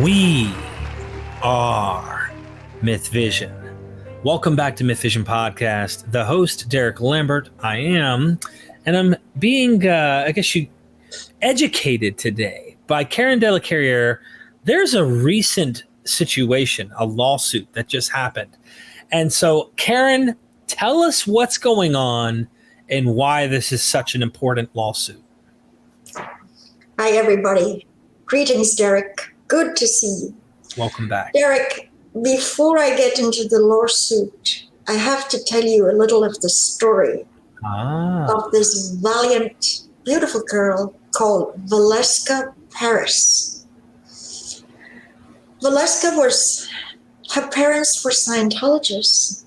We are MythVision. Welcome back to MythVision Podcast. The host, Derek Lambert, I am, and I'm being, educated today by Karen De La Carriere. There's a recent situation, a lawsuit that just happened. And so, Karen, tell us what's going on and why this is such an important lawsuit. Hi, everybody. Greetings, Derek. Good to see you. Welcome back. Derek, before I get into the lawsuit, I have to tell you a little of the story of this valiant, beautiful girl called Valeska Paris. Valeska her parents were Scientologists,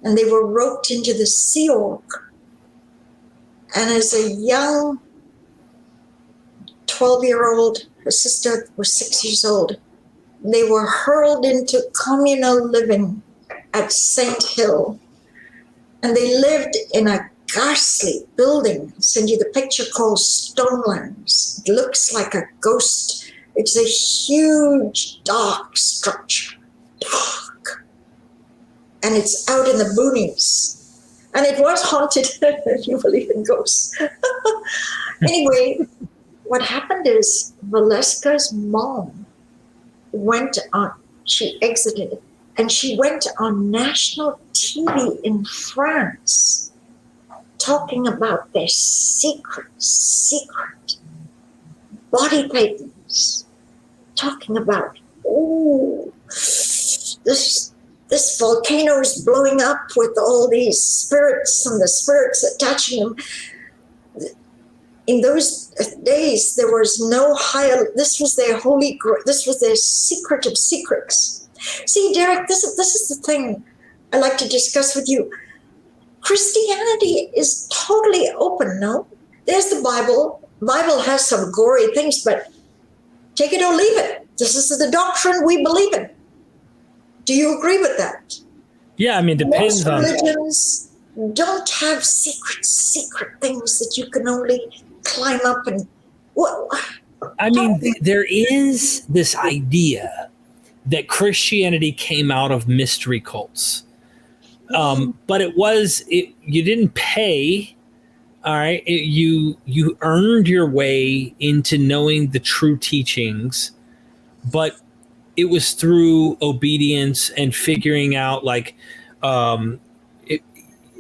and they were roped into the Sea Org. And as a young 12-year-old, her sister was 6 years old, they were hurled into communal living at St. Hill. And they lived in a ghastly building. I'll send you the picture, called Stonelands. It looks like a ghost. It's a huge, dark structure. Dark. And it's out in the boonies. And it was haunted, if you believe in ghosts. Anyway, what happened is Valeska's mom she exited, and she went on national TV in France talking about their secret Body Thetans, talking about, this volcano is blowing up with all these spirits and the spirits attaching them. In those days, there was no higher, this was their holy grail, this was their secret of secrets. See, Derek, this is the thing I like to discuss with you. Christianity is totally open, no? There's the Bible. Bible has some gory things, but take it or leave it. This is the doctrine we believe in. Do you agree with that? Yeah, I mean, depends on... Most religions don't have secret things that you can only climb up and... there is this idea that Christianity came out of mystery cults. But you didn't pay, all right? You earned your way into knowing the true teachings, but it was through obedience and figuring out,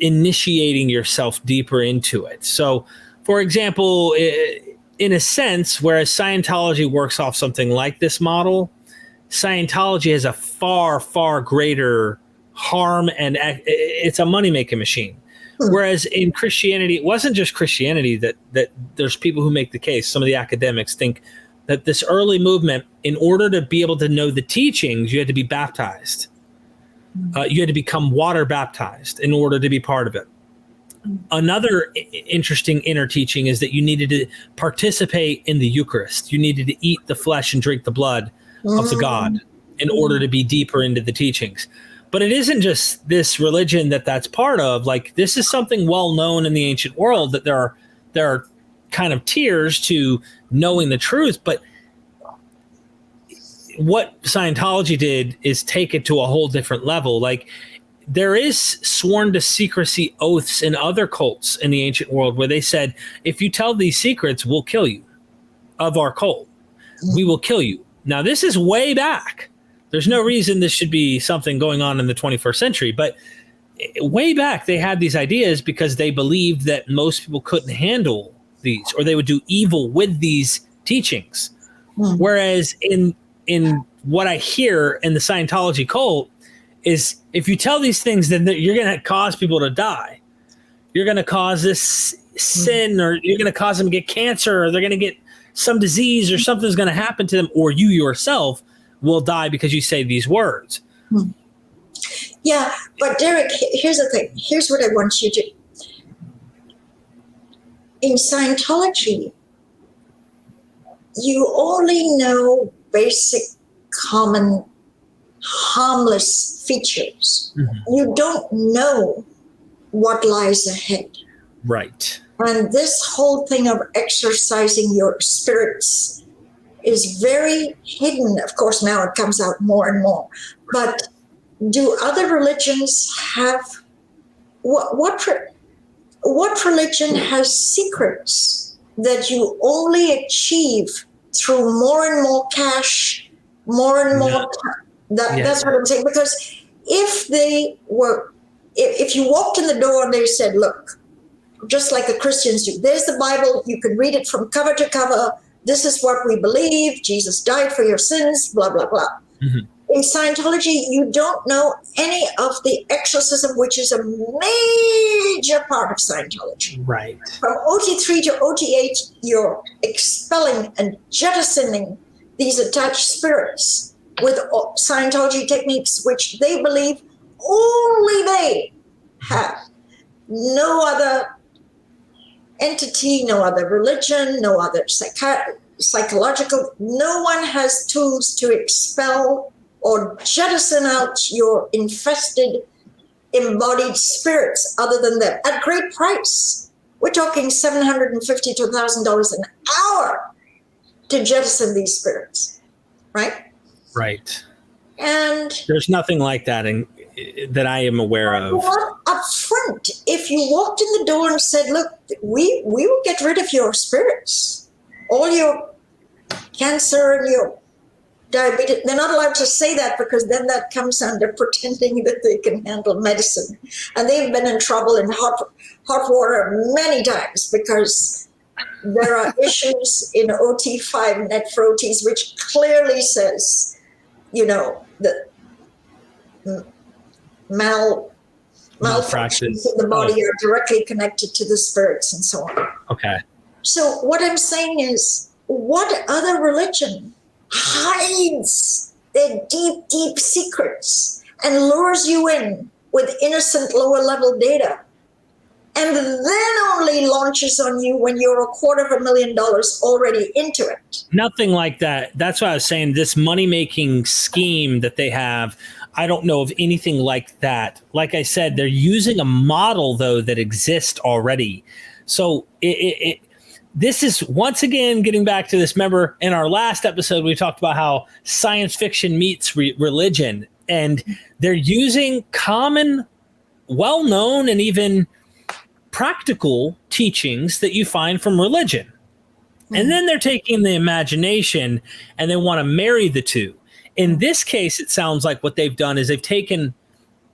initiating yourself deeper into it. So, for example, in a sense, whereas Scientology works off something like this model, Scientology has a far, far greater harm, and it's a money-making machine. Whereas in Christianity, it wasn't just Christianity that there's people who make the case. Some of the academics think that this early movement, in order to be able to know the teachings, you had to be baptized. You had to become water baptized in order to be part of it. Another interesting inner teaching is that you needed to participate in the Eucharist. You needed to eat the flesh and drink the blood of the God in order to be deeper into the teachings. But it isn't just this religion that's part of. Like, this is something well known in the ancient world, that there are kind of tiers to knowing the truth. But what Scientology did is take it to a whole different level. Like, there is sworn to secrecy oaths in other cults in the ancient world where they said, if you tell these secrets, we'll kill you. Of our cult, we will kill you. Now, this is way back. There's no reason this should be something going on in the 21st century. But way back, they had these ideas because they believed that most people couldn't handle these, or they would do evil with these teachings. Whereas in what I hear in the Scientology cult is, if you tell these things, then you're going to cause people to die. You're going to cause this sin, or you're going to cause them to get cancer, or they're going to get some disease, or something's going to happen to them, or you yourself will die because you say these words. Yeah, but Derek, here's the thing. Here's what I want you to... In Scientology, you only know basic, common, harmless features. You don't know what lies ahead. Right. And this whole thing of exercising your spirits is very hidden. Of course, now it comes out more and more. But do other religions have, what religion has secrets that you only achieve through more and more cash, more and more? That's what I'm saying. Because if you walked in the door and they said, look, just like the Christians do, there's the Bible, you can read it from cover to cover. This is what we believe. Jesus died for your sins, blah, blah, blah. Mm-hmm. In Scientology, you don't know any of the exorcism, which is a major part of Scientology. Right. From OT3 to OT8, you're expelling and jettisoning these attached spirits with Scientology techniques, which they believe only they have. No other entity, no other religion, no other psychological, no one has tools to expel or jettison out your infested, embodied spirits other than them at great price. We're talking $750 to $1,000 an hour to jettison these spirits, right? Right. And there's nothing like that that I am aware of. Up front, if you walked in the door and said, look, we will get rid of your spirits, all your cancer and your diabetes. They're not allowed to say that because then that comes under pretending that they can handle medicine. And they've been in trouble in hot water many times because there are issues in OT5 net for OTs, which clearly says, that malfunctions in the body are directly connected to the spirits and so on. Okay. So what I'm saying is, what other religion hides their deep, deep secrets and lures you in with innocent lower level data and then only launches on you when you're $250,000 already into it? Nothing like that. That's what I was saying. This money-making scheme that they have, I don't know of anything like that. Like I said, they're using a model, though, that exists already. So this is, once again, getting back to this. Remember, in our last episode, we talked about how science fiction meets religion. And they're using common, well-known, and even practical teachings that you find from religion. Mm-hmm. And then they're taking the imagination and they want to marry the two. In this case, it sounds like what they've done is they've taken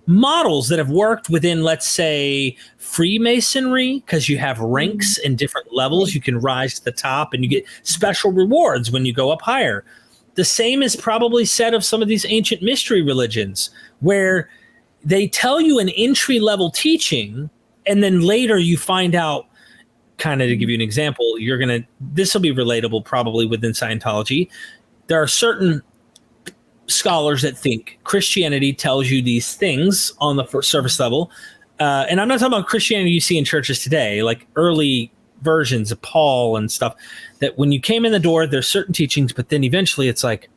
models that have worked within, let's say, Freemasonry, because you have ranks and different levels. You can rise to the top and you get special rewards when you go up higher. The same is probably said of some of these ancient mystery religions, where they tell you an entry-level teaching, and then later you find out, kind of to give you an example, this will be relatable probably within Scientology. There are certain scholars that think Christianity tells you these things on the surface level. And I'm not talking about Christianity you see in churches today, like early versions of Paul and stuff, that when you came in the door, there's certain teachings, but then eventually it's like,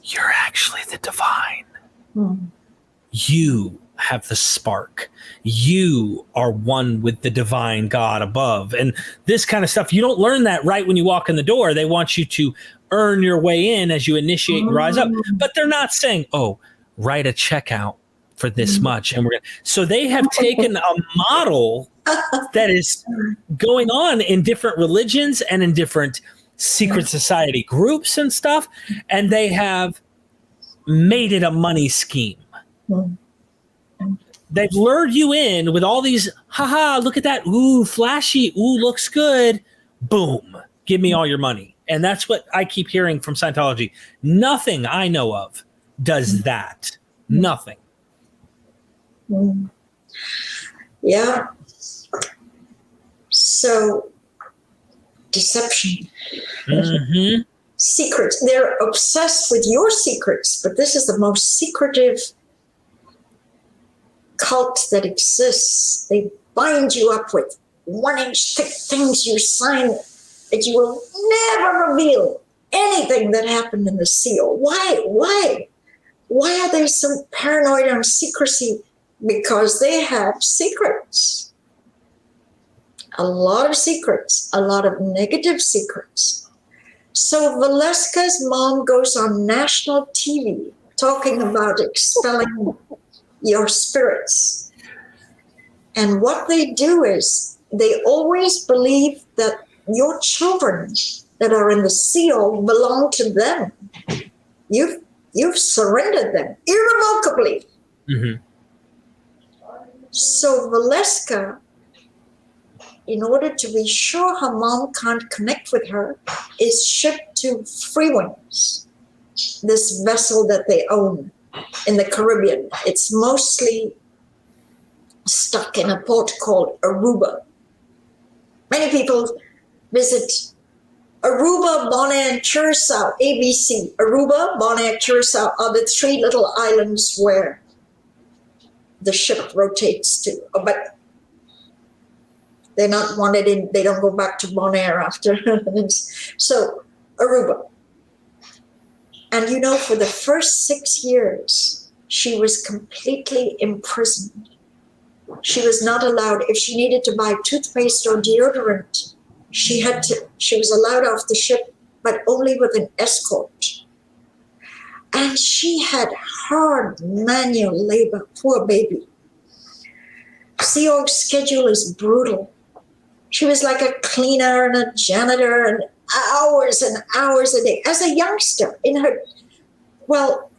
you're actually the divine. You have the spark. You are one with the divine God above. And this kind of stuff, you don't learn that right when you walk in the door. They want you to earn your way in as you initiate and rise up. But they're not saying, write a check out for this much. And so they have taken a model that is going on in different religions and in different secret society groups and stuff. And they have made it a money scheme. They've lured you in with all these, look at that. Ooh, flashy. Ooh, looks good. Boom. Give me all your money. And that's what I keep hearing from Scientology. Nothing I know of does that. Nothing. Yeah. So, deception. Mm-hmm. Secrets. They're obsessed with your secrets, but this is the most secretive cult that exists. They bind you up with 1-inch thick things you sign that you will never reveal anything that happened in the seal. Why are they so paranoid on secrecy? Because they have secrets. A lot of secrets, a lot of negative secrets. So Valeska's mom goes on national TV talking about expelling your spirits. And what they do is they always believe that your children that are in the seal belong to them. You've surrendered them irrevocably. Mm-hmm. So Valeska, in order to be sure her mom can't connect with her, is shipped to Freewinds, this vessel that they own in the Caribbean. It's mostly stuck in a port called Aruba. Many people visit Aruba, Bonaire, and Curacao, ABC. Aruba, Bonaire, Curacao are the three little islands where the ship rotates to. But they're not wanted in, they don't go back to Bonaire after. So, Aruba. And you know, for the first 6 years, she was completely imprisoned. She was not allowed, if she needed to buy toothpaste or deodorant, she was allowed off the ship, but only with an escort. And she had hard manual labor, poor baby. Sea Org's schedule is brutal. She was like a cleaner and a janitor and hours a day. As a youngster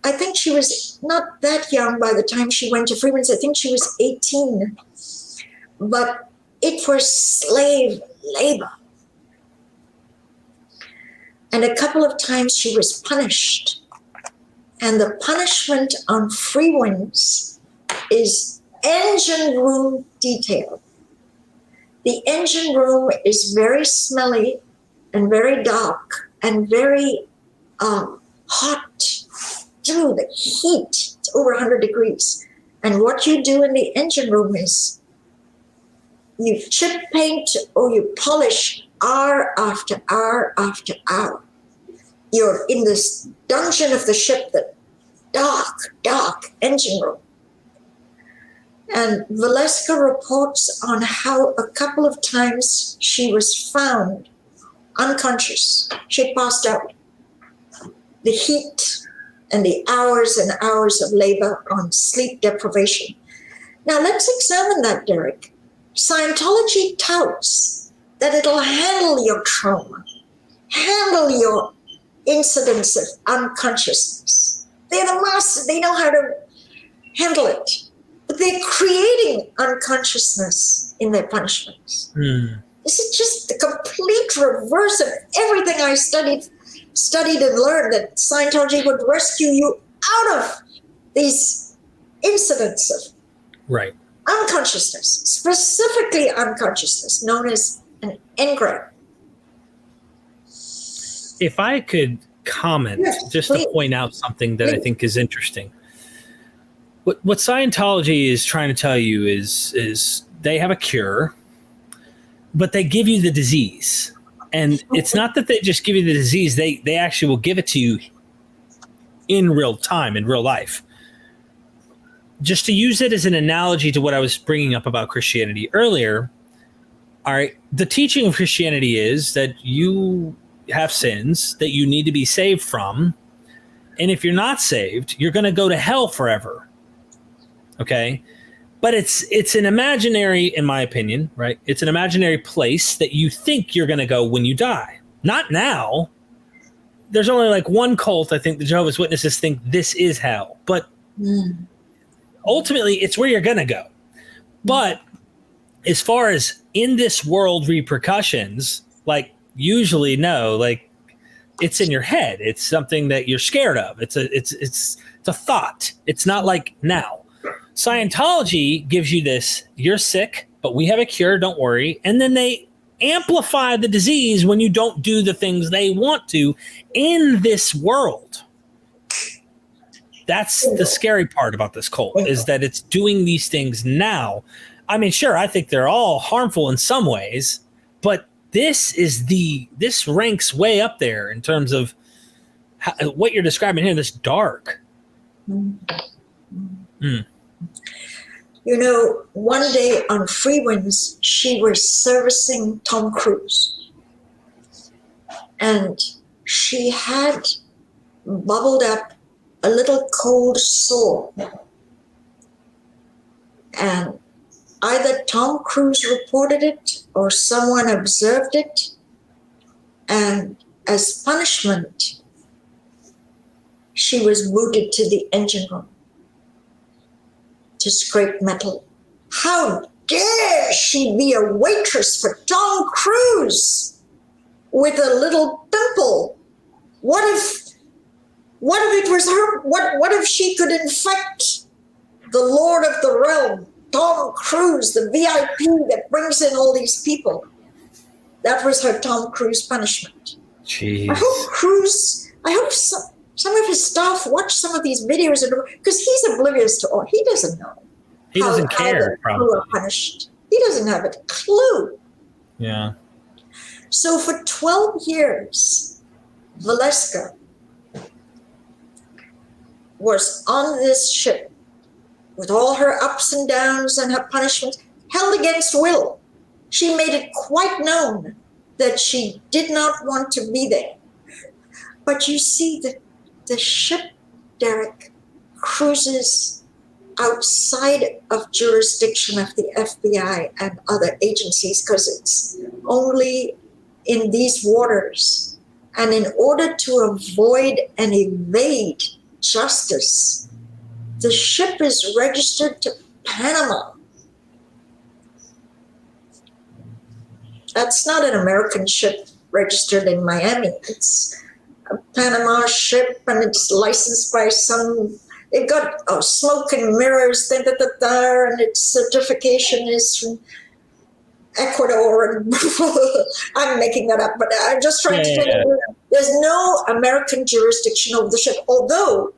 I think she was not that young by the time she went to Freewinds. I think she was 18. But it was slave labor. And a couple of times she was punished. And the punishment on Freewinds is engine room detail. The engine room is very smelly and very dark and very hot. Through the heat, it's over 100 degrees. And what you do in the engine room is you chip paint or you polish hour after hour after hour. You're in this dungeon of the ship, the dark engine room. And Valeska reports on how a couple of times she was found unconscious. She passed out. The heat and the hours and hours of labor on sleep deprivation. Now let's examine that, Derek. Scientology touts that it'll handle your trauma, handle your incidents of unconsciousness. They're the master, they know how to handle it. But they're creating unconsciousness in their punishments. This is just the complete reverse of everything I studied and learned, that Scientology would rescue you out of these incidents of unconsciousness, specifically unconsciousness, known as an engram. If I could comment, just to point out something that I think is interesting. What Scientology is trying to tell you is they have a cure, but they give you the disease. And it's not that they just give you the disease, they actually will give it to you in real time, in real life. Just to use it as an analogy to what I was bringing up about Christianity earlier, all right, the teaching of Christianity is that you have sins that you need to be saved from. And if you're not saved, you're going to go to hell forever. Okay? But it's an imaginary, in my opinion, right? It's an imaginary place that you think you're going to go when you die. Not now. There's only like one cult, I think, the Jehovah's Witnesses think this is hell. But ultimately, it's where you're going to go. But as far as in this world repercussions, like usually no, like it's in your head. It's something that you're scared of. It's a thought. It's not like now. Scientology gives you this, you're sick, but we have a cure, don't worry. And then they amplify the disease when you don't do the things they want to in this world. That's the scary part about this cult, is that it's doing these things now. I mean, sure, I think they're all harmful in some ways, but this ranks way up there in terms of what you're describing here, this dark. You know, one day on Freewinds, she was servicing Tom Cruise. And she had bubbled up a little cold sore. And either Tom Cruise reported it or someone observed it. And as punishment, she was booted to the engine room to scrape metal. How dare she be a waitress for Tom Cruise with a little pimple? What if it was her? What if she could infect the Lord of the Realm, Tom Cruise, the VIP that brings in all these people? That was her Tom Cruise punishment. Jeez. I hope some of his staff watch some of these videos because he's oblivious to all. He doesn't know. He doesn't care, probably. Are punished. He doesn't have a clue. Yeah. So for 12 years, Valeska was on this ship with all her ups and downs and her punishments, held against will. She made it quite known that she did not want to be there. But you see, the ship, Derek, cruises outside of jurisdiction of the FBI and other agencies because it's only in these waters. And in order to avoid and evade justice, the ship is registered to Panama. That's not an American ship registered in Miami. It's a Panama ship, and it's licensed by they've got smoke and mirrors, and its certification is from Ecuador. And I'm making that up, but I'm just trying to tell you, there's no American jurisdiction over the ship, although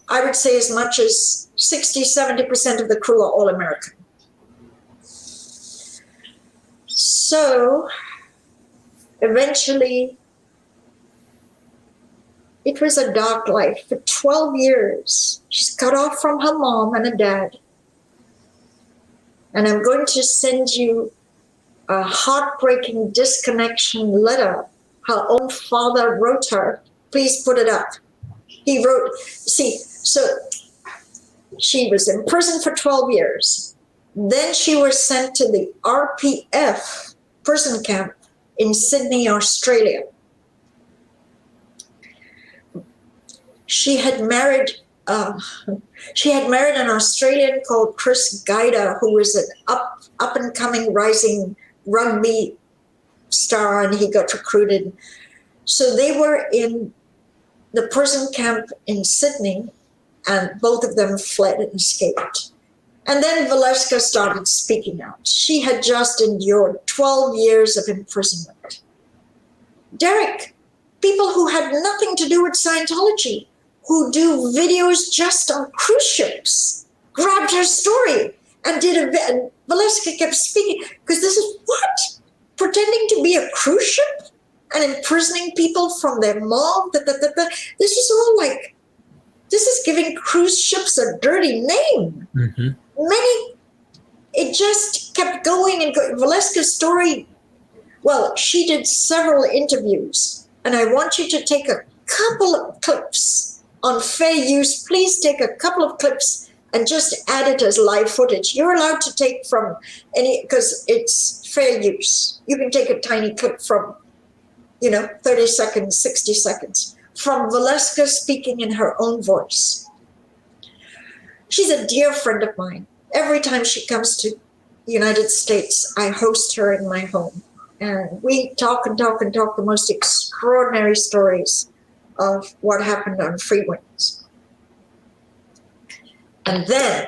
I would say as much as 60-70% of the crew are all American. So eventually, it was a dark life. For 12 years, she's cut off from her mom and her dad. And I'm going to send you a heartbreaking disconnection letter her own father wrote her. Please put it up. He wrote, so she was in prison for 12 years. Then she was sent to the RPF prison camp in Sydney, Australia. She had married an Australian called Chris Guida, who was an up and coming rising rugby star, and he got recruited. So they were in the prison camp in Sydney, and both of them fled and escaped. And then Valeska started speaking out. She had just endured 12 years of imprisonment. Derek, people who had nothing to do with Scientology, who do videos just on cruise ships, grabbed her story and did and Valeska kept speaking, because this is what? Pretending to be a cruise ship and imprisoning people from their mom? This is all like, this is giving cruise ships a dirty name. Mm-hmm. It just kept going and going. Valeska's story, well, she did several interviews, and I want you to take a couple of clips on fair use. Please take a couple of clips and just add it as live footage. You're allowed to take from any, because it's fair use. You can take a tiny clip from, 30 seconds, 60 seconds, from Valeska speaking in her own voice. She's a dear friend of mine. Every time she comes to the United States, I host her in my home. And we talk and talk and talk the most extraordinary stories of what happened on Freewinds. And then,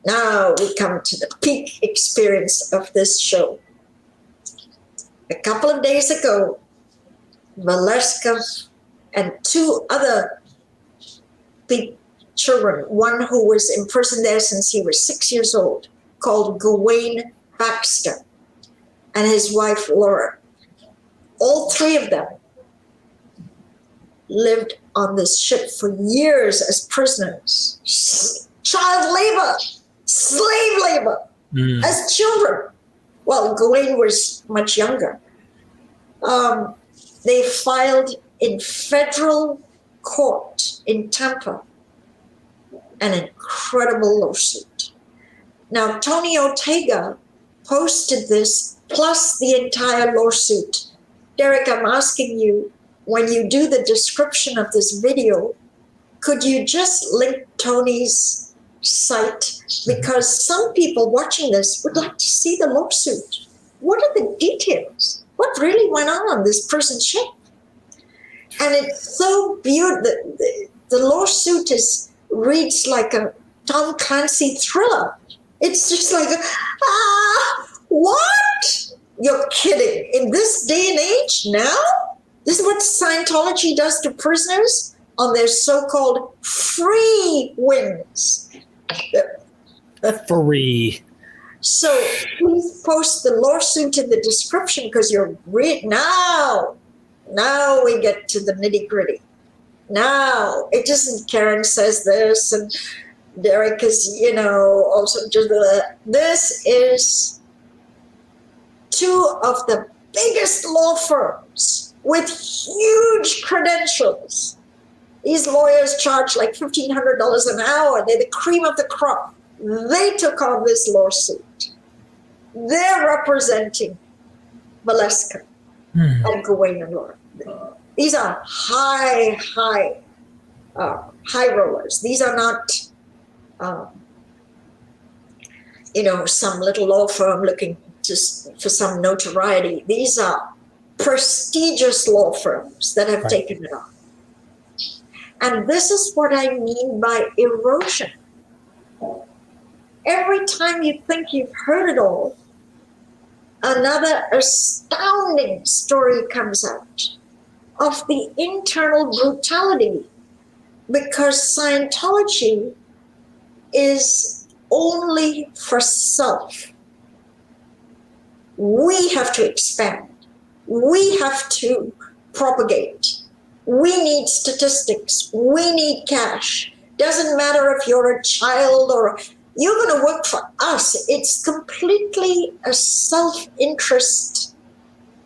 now we come to the peak experience of this show. A couple of days ago, Valeska and two other big children, one who was in prison there since he was 6 years old, called Gawain Baxter, and his wife, Laura. All three of them lived on this ship for years as prisoners. Child labor, slave labor, as children. Well, Gawain was much younger. They filed in federal court in Tampa an incredible lawsuit. Now, Tony Ortega posted this plus the entire lawsuit. Derek, I'm asking you, when you do the description of this video, could you just link Tony's site? Because some people watching this would like to see the lawsuit. What are the details? What really went on this person's ship? And it's so beautiful. The lawsuit reads like a Tom Clancy thriller. It's just like, what? You're kidding. In this day and age now? This is what Scientology does to prisoners on their so-called free wins. Free. So please post the lawsuit in the description because you're now we get to the nitty-gritty. Now it isn't Karen says this and Derek is, also just this is two of the biggest law firms with huge credentials. These lawyers charge like $1,500 an hour. They're the cream of the crop. They took on this lawsuit. They're representing Valeska and Gawain and Laura. These are high rollers. These are not, some little law firm looking just for some notoriety. These are prestigious law firms that have taken it on. And this is what I mean by erosion. Every time you think you've heard it all, another astounding story comes out of the internal brutality, because Scientology is only for self. We have to expand. We have to propagate. We need statistics. We need cash. Doesn't matter if you're a child or you're going to work for us. It's completely a self-interest.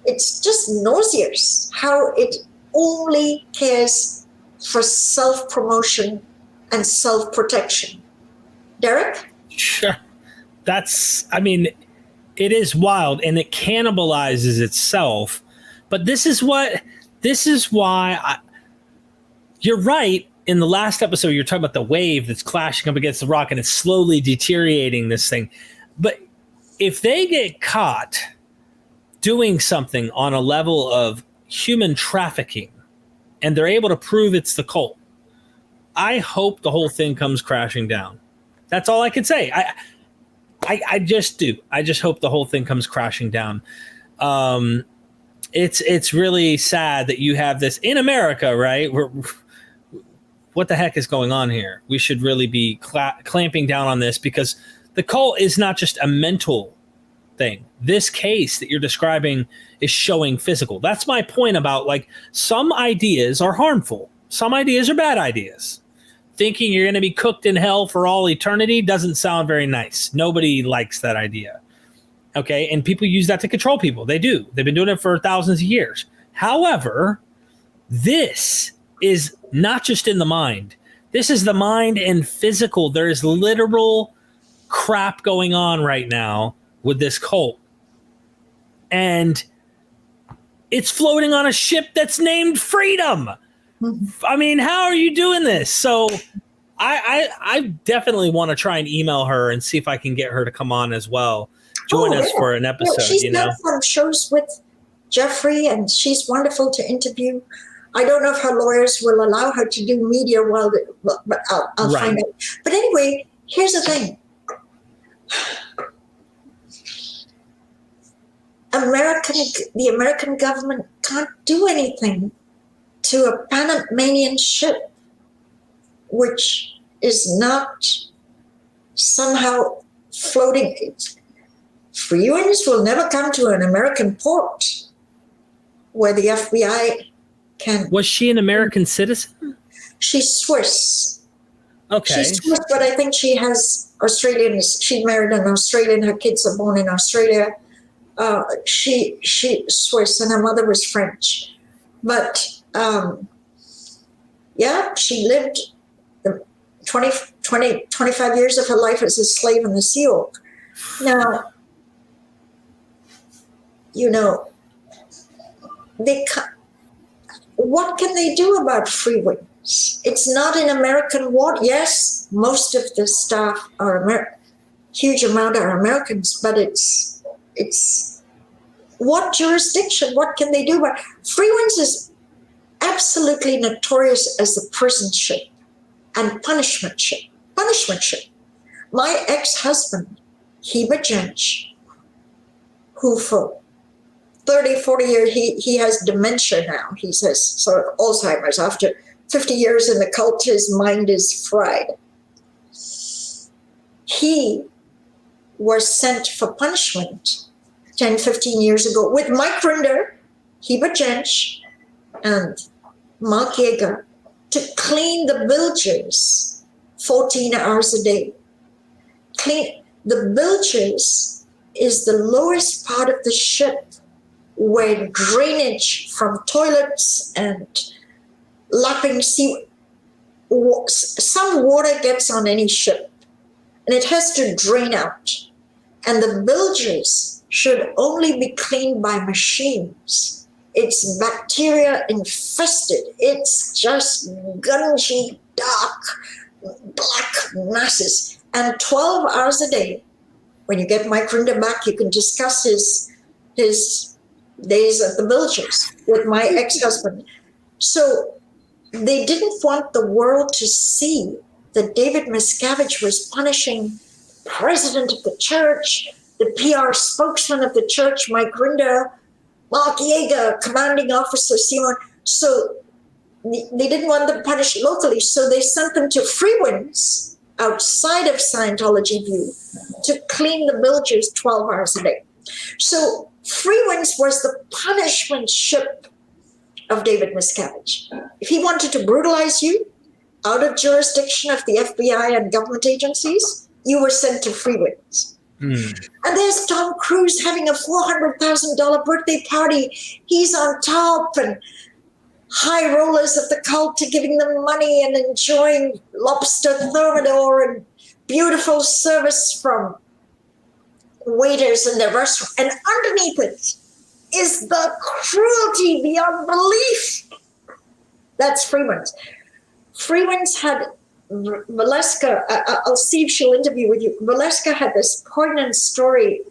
It's just nauseous how it only cares for self-promotion and self-protection. Derek? Sure. It is wild and it cannibalizes itself. But this is why you're right. In the last episode, you're talking about the wave that's clashing up against the rock and it's slowly deteriorating this thing. But if they get caught doing something on a level of human trafficking and they're able to prove it's the cult, I hope the whole thing comes crashing down. That's all I can say. I just do. I just hope the whole thing comes crashing down. It's really sad that you have this in America, right? What the heck is going on here? We should really be clamping down on this because the cult is not just a mental thing. This case that you're describing is showing physical. That's my point about some ideas are harmful. Some ideas are bad ideas. Thinking you're going to be cooked in hell for all eternity doesn't sound very nice. Nobody likes that idea. Okay. And people use that to control people. They do. They've been doing it for thousands of years. However, this is not just in the mind. This is the mind and physical. There is literal crap going on right now with this cult. And it's floating on a ship that's named Freedom. I mean, how are you doing this? So I definitely want to try and email her and see if I can get her to come on as well. Join us for an episode. Yeah, she's done some shows with Jeffrey and she's wonderful to interview. I don't know if her lawyers will allow her to do media but I'll find out. But anyway, here's the thing. The American government can't do anything to a Panamanian ship, which is not somehow floating. Freewinds will never come to an American port where the FBI can. Was she an American citizen? She's Swiss. Okay. She's Swiss, but I think she has Australian. She married an Australian. Her kids are born in Australia. She's Swiss, and her mother was French. But Yeah, she lived the 25 years of her life as a slave in the Sea Org. Now, you know, what can they do about Freewinds? It's not an American war. Yes, most of the staff are huge amount are Americans, but it's what jurisdiction? What can they do about Freewinds is absolutely notorious as the prison ship and punishment ship. Punishment ship. My ex-husband, Heber Jentzsch, who for 30, 40 years, he has dementia now. He has sort of Alzheimer's. After 50 years in the cult, his mind is fried. He was sent for punishment 10, 15 years ago with Mike Rinder, Heber Jentzsch, and Marc Yager to clean the bilges 14 hours a day. Clean the bilges is the lowest part of the ship where drainage from toilets and lapping sea, some water gets on any ship and it has to drain out. And the bilges should only be cleaned by machines. It's bacteria infested. It's just gungy, dark, black masses. And 12 hours a day, when you get Mike Rinder back, you can discuss his days at the bilges with my ex-husband. So they didn't want the world to see that David Miscavige was punishing the president of the church, the PR spokesman of the church, Mike Rinder, Marc Yager, commanding officer Simon. So they didn't want them punished locally, so they sent them to Freewinds outside of Scientology view to clean the bilges 12 hours a day. So Freewinds was the punishment ship of David Miscavige. If he wanted to brutalize you out of jurisdiction of the FBI and government agencies, you were sent to Freewinds. And there's Tom Cruise having a $400,000 birthday party. He's on top, and high rollers of the cult are giving them money and enjoying lobster thermidor and beautiful service from waiters in the restaurant. And underneath it is the cruelty beyond belief. That's Freewinds. Freewinds had Valeska, I'll see if she'll interview with you. Valeska had this poignant story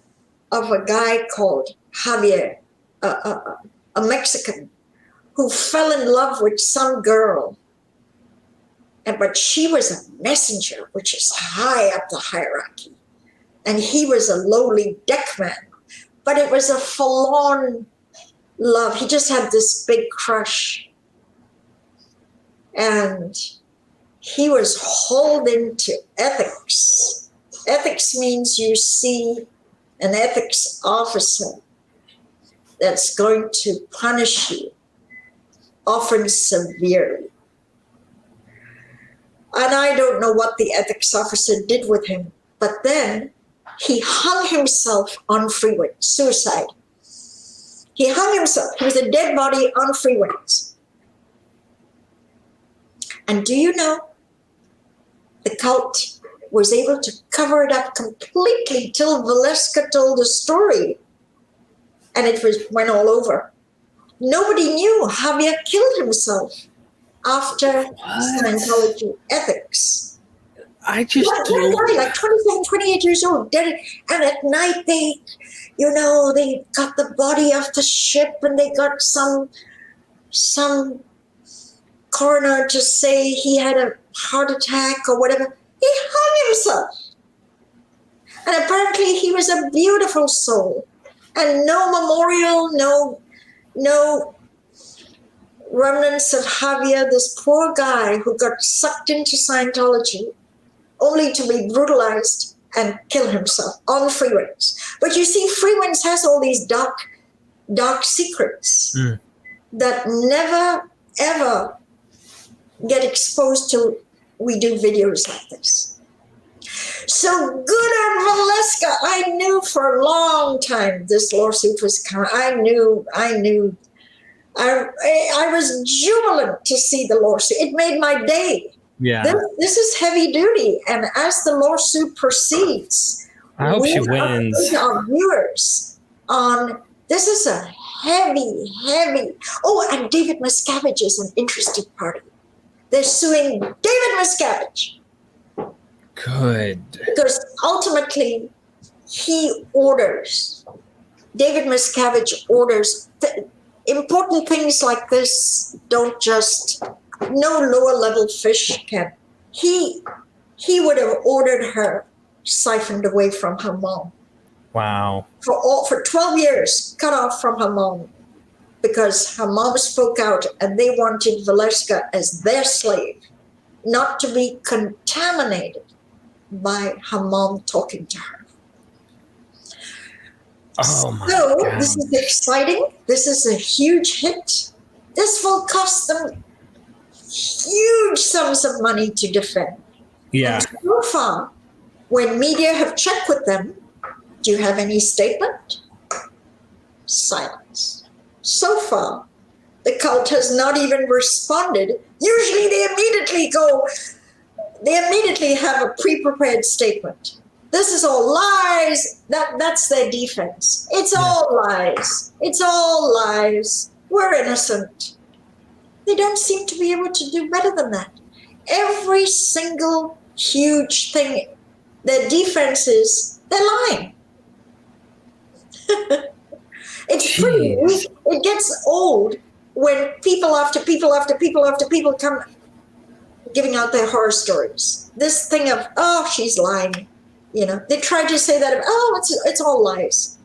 of a guy called Javier, a Mexican, who fell in love with some girl. But she was a messenger, which is high up the hierarchy. And he was a lowly deckman. But it was a forlorn love. He just had this big crush. And he was holding to ethics. Ethics means you see an ethics officer that's going to punish you, often severely. And I don't know what the ethics officer did with him, but then he hung himself on Freewinds, suicide. He hung himself. He was a dead body on Freewinds. And do you know, the cult was able to cover it up completely till Valeska told the story, and it went all over. Nobody knew Javier killed himself after Scientology ethics. I just like 27, 28 years old, dead. And at night they got the body off the ship, and they got some coroner to say he had a heart attack or whatever. He hung himself. And apparently he was a beautiful soul. And no memorial, no remnants of Javier, this poor guy who got sucked into Scientology only to be brutalized and kill himself on Freewinds. But you see, Freewinds has all these dark secrets that never, ever get exposed till we do videos like this. So good on Valeska. I knew for a long time this lawsuit was coming. I knew I was jubilant to see the lawsuit. It made my day. Yeah. This is heavy duty. And as the lawsuit proceeds, I hope she wins. Our viewers on this is a heavy. Oh, and David Miscavige is an interesting party. They're suing David Miscavige. Good. Because ultimately, David Miscavige orders important things like this. Don't just, no lower level fish can. He would have ordered her siphoned away from her mom. Wow. For 12 years, cut off from her mom, because her mom spoke out and they wanted Valeska as their slave, not to be contaminated by her mom talking to her. Oh my God. This is exciting. This is a huge hit. This will cost them huge sums of money to defend. Yeah. And so far, when media have checked with them, do you have any statement? Silence. So far, the cult has not even responded. Usually they immediately have a pre-prepared statement. This is all lies. That's their defense. It's all lies. It's all lies. We're innocent. They don't seem to be able to do better than that. Every single huge thing, their defense is they're lying. It's pretty weak. It gets old when people after people after people after people come giving out their horror stories. This thing of, oh, she's lying. You know, they tried to say that, oh, it's all lies.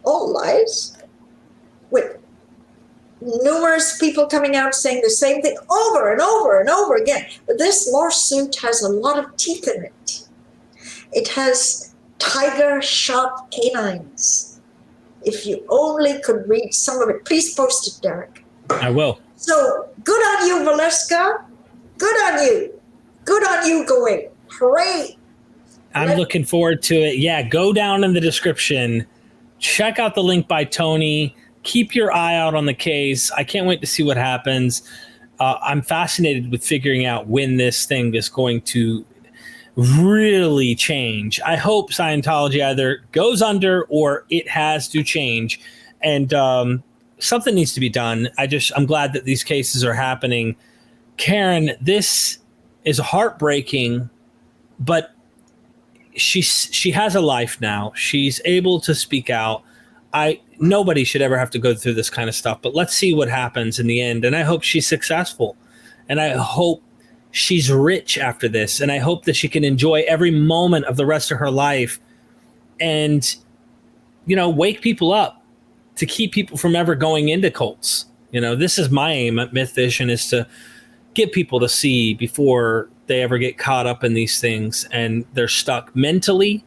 All lies? With numerous people coming out saying the same thing over and over and over again. But this lawsuit has a lot of teeth in it. It has tiger-sharp canines. If you only could read some of it, please post it, Derek. I will. So good on you, Valeska. Good on you. Good on you, Gawain. Hooray. I'm looking forward to it. Yeah, go down in the description. Check out the link by Tony. Keep your eye out on the case. I can't wait to see what happens. I'm fascinated with figuring out when this thing is going to really change. I hope Scientology either goes under or it has to change. And something needs to be done. I'm glad that these cases are happening. Karen, this is heartbreaking, but she has a life now. She's able to speak out. Nobody should ever have to go through this kind of stuff, but let's see what happens in the end. And I hope she's successful, and I hope she's rich after this, and I hope that she can enjoy every moment of the rest of her life and, wake people up to keep people from ever going into cults. This is my aim at MythVision, is to get people to see before they ever get caught up in these things and they're stuck mentally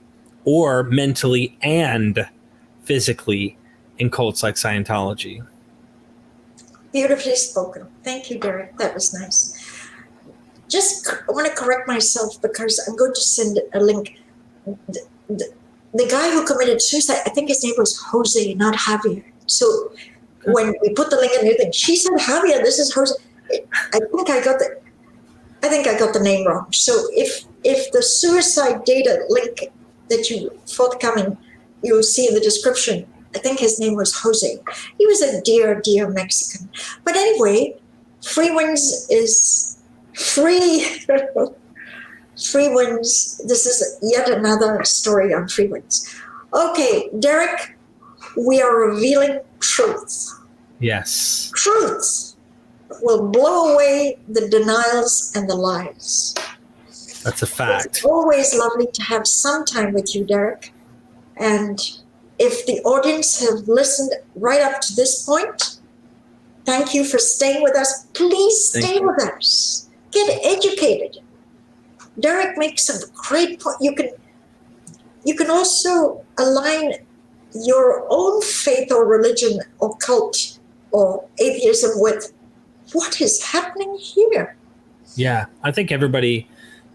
and physically in cults like Scientology. Beautifully spoken. Thank you, Derek. That was nice. I want to correct myself because I'm going to send a link. The guy who committed suicide, I think his name was Jose, not Javier. So when we put the link in there, she said Javier, this is Jose. I think I got the name wrong. So if the suicide data link that you forthcoming, you'll see in the description, I think his name was Jose. He was a dear, dear Mexican. But anyway, Freewinds is free. Freewinds, this is yet another story on Freewinds. Okay, Derek, we are revealing truth. Yes. Truth will blow away the denials and the lies. That's a fact. It's always lovely to have some time with you, Derek. And if the audience have listened right up to this point, thank you for staying with us. Please stay with us. Get educated. Derek makes some great point. You can also align your own faith or religion or cult or atheism with what is happening here. Yeah, I think everybody,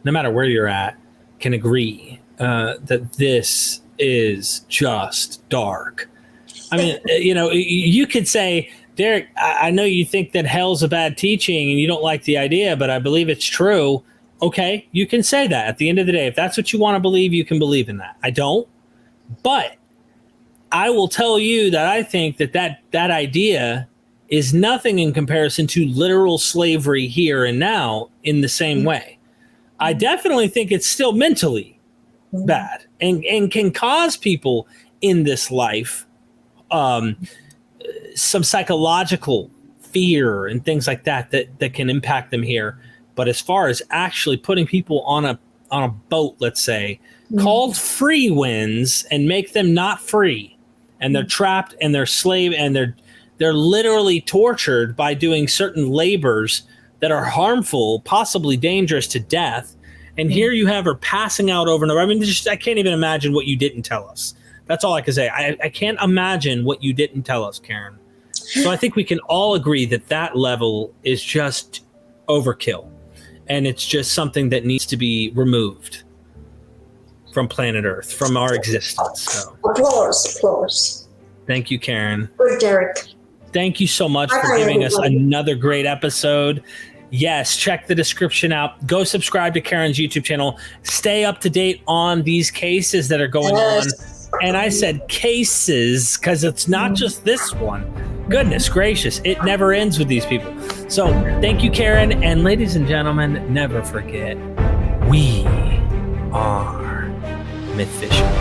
no matter where you're at, can agree that this is just dark. I mean, you could say Derek, I know you think that hell's a bad teaching and you don't like the idea, but I believe it's true. Okay, you can say that. At the end of the day, if that's what you want to believe, you can believe in that. I don't. But I will tell you that I think that idea is nothing in comparison to literal slavery here and now in the same way. I definitely think it's still mentally bad and can cause people in this life some psychological fear and things like that can impact them here. But as far as actually putting people on a boat, let's say, called Freewinds, and make them not free, and they're trapped and they're slave and they're literally tortured by doing certain labors that are harmful, possibly dangerous to death. And here you have her passing out over and over. I mean, I can't even imagine what you didn't tell us. That's all I can say. I can't imagine what you didn't tell us, Karen. So I think we can all agree that level is just overkill. And it's just something that needs to be removed from planet Earth, from our existence. So. Applause. Thank you, Karen. Good, Derek. Thank you so much for giving us another great episode. Yes, check the description out. Go subscribe to Karen's YouTube channel. Stay up to date on these cases that are going on. And I said cases because it's not just this one. Goodness gracious, it never ends with these people. So thank you, Karen. And ladies and gentlemen, never forget, we are MythVision.